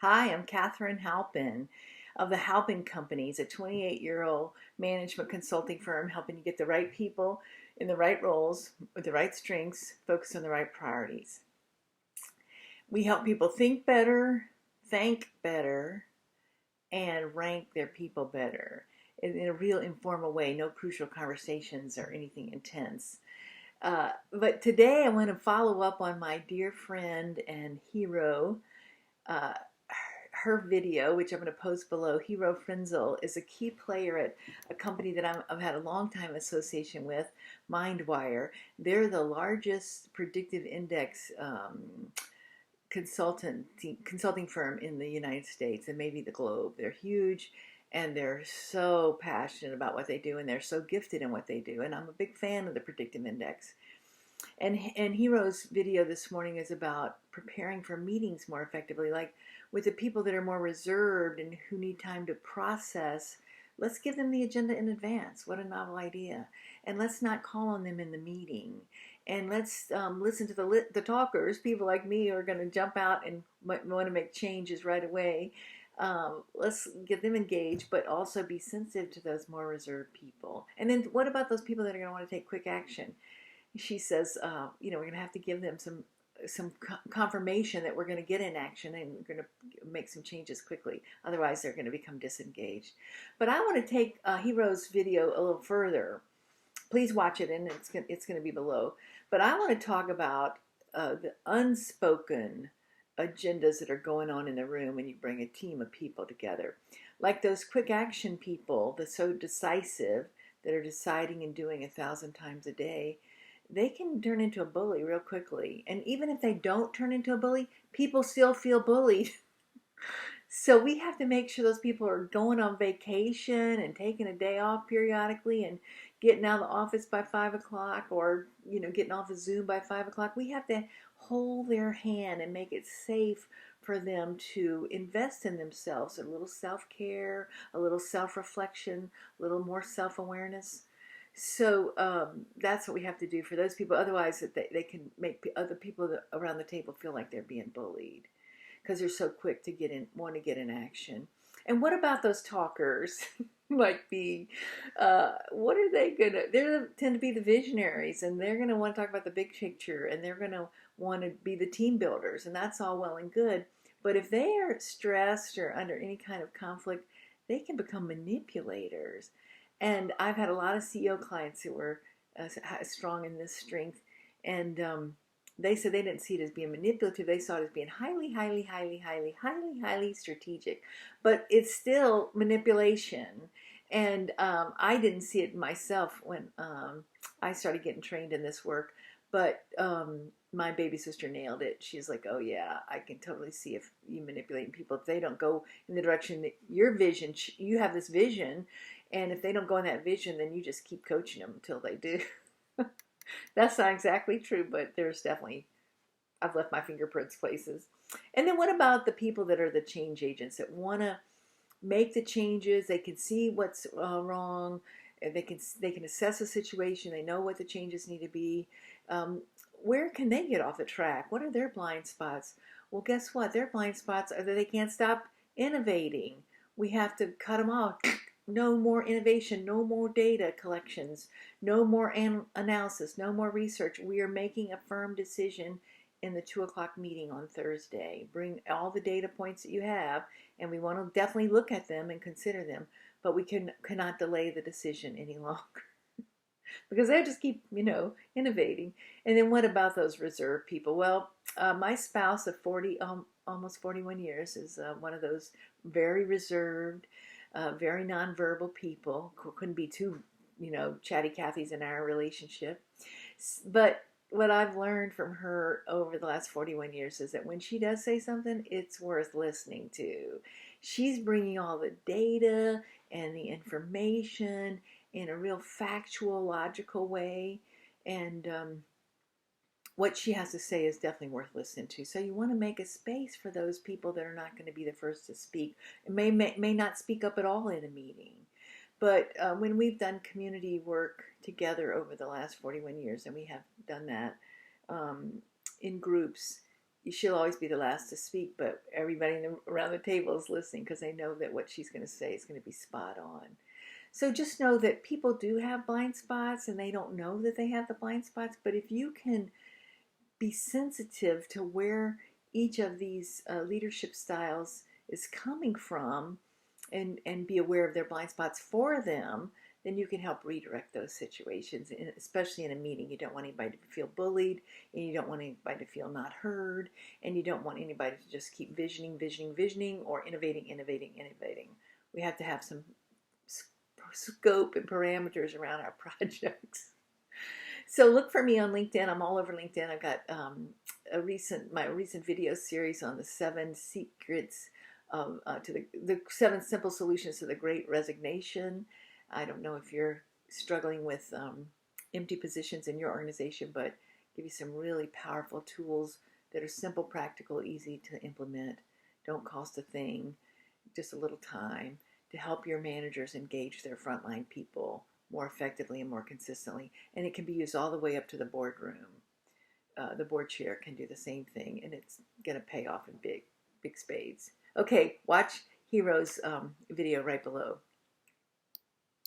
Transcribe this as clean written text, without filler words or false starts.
Hi, I'm Catherine Halpin of the Halpin Companies, a 28-year-old management consulting firm helping you get the right people in the right roles with the right strengths, focus on the right priorities. We help people think better, think better, and rank their people better in a real informal way, no crucial conversations or anything intense. But today I want to follow up on my dear friend and hero, uh, her video, which I'm going to post below. Hero Frenzel is a key player at a company that I've had a long time association with, MindWire. They're the largest predictive index consulting firm in the United States and maybe the globe. They're huge and they're so passionate about what they do and they're so gifted in what they do. And I'm a big fan of the predictive index. And Hero's video this morning is about preparing for meetings more effectively, like with the people that are more reserved and who need time to process. Let's give them the agenda in advance. What a novel idea. And let's not call on them in the meeting. And let's listen to the talkers. People like me who are going to jump out and want to make changes right away. Let's get them engaged, but also be sensitive to those more reserved people. And then what about those people that are going to want to take quick action? She says, we're going to have to give them some confirmation that we're going to get in action and we're going to make some changes quickly. Otherwise, they're going to become disengaged. But I want to take Hero's video a little further. Please watch it, and it's going to be below. But I want to talk about the unspoken agendas that are going on in the room when you bring a team of people together. Like those quick action people, the so decisive, that are deciding and doing 1,000 times a day, they can turn into a bully real quickly. And even if they don't turn into a bully, people still feel bullied. So we have to make sure those people are going on vacation and taking a day off periodically and getting out of the office by 5 o'clock, or getting off of Zoom by 5 o'clock. We have to hold their hand and make it safe for them to invest in themselves. A little self-care, a little self-reflection, a little more self-awareness. So that's what we have to do for those people. Otherwise, they can make other people around the table feel like they're being bullied because they're so quick to want to get in action. And what about those talkers? Like what are they gonna? They tend to be the visionaries, and they're gonna want to talk about the big picture, and they're gonna want to be the team builders, and that's all well and good. But if they are stressed or under any kind of conflict, they can become manipulators. And I've had a lot of CEO clients who were strong in this strength, and they said they didn't see it as being manipulative. They saw it as being highly, highly, highly, highly, highly, highly strategic. But it's still manipulation. And I didn't see it myself when I started getting trained in this work. But my baby sister nailed it. She's like, oh yeah, I can totally see if you manipulating people. If they don't go in the direction that your vision, you have this vision, and if they don't go in that vision, then you just keep coaching them until they do. That's not exactly true, but there's definitely, I've left my fingerprints places. And then what about the people that are the change agents that want to make the changes? They can see what's wrong. They can assess the situation. They know what the changes need to be. Where can they get off the track? What are their blind spots? Well, guess what? Their blind spots are that they can't stop innovating. We have to cut them off. No more innovation, no more data collections, no more analysis, no more research. We are making a firm decision in the 2 o'clock meeting on Thursday. Bring all the data points that you have, and we want to definitely look at them and consider them, but we cannot delay the decision any longer because they just keep, innovating. And then what about those reserved people? Well, my spouse of 40, almost 41 years is one of those very reserved, very nonverbal people. Couldn't be two, chatty Cathys in our relationship. But what I've learned from her over the last 41 years is that when she does say something, it's worth listening to. She's bringing all the data and the information in a real factual, logical way. And what she has to say is definitely worth listening to. So you want to make a space for those people that are not going to be the first to speak. May not speak up at all in a meeting. But when we've done community work together over the last 41 years, and we have done that in groups, she'll always be the last to speak, but everybody around the table is listening because they know that what she's going to say is going to be spot on. So just know that people do have blind spots and they don't know that they have the blind spots. But if you can be sensitive to where each of these leadership styles is coming from, and be aware of their blind spots for them, then you can help redirect those situations, especially in a meeting. You don't want anybody to feel bullied, and you don't want anybody to feel not heard, and you don't want anybody to just keep visioning, or innovating. We have to have some scope and parameters around our projects. So look for me on LinkedIn. I'm all over LinkedIn. I've got my recent video series on the 7 secrets to the 7 simple solutions to the Great Resignation. I don't know if you're struggling with empty positions in your organization, but give you some really powerful tools that are simple, practical, easy to implement. Don't cost a thing, just a little time to help your managers engage their frontline people more effectively and more consistently. And it can be used all the way up to the boardroom. The board chair can do the same thing, and it's going to pay off in big spades. Okay, watch Hero's video right below.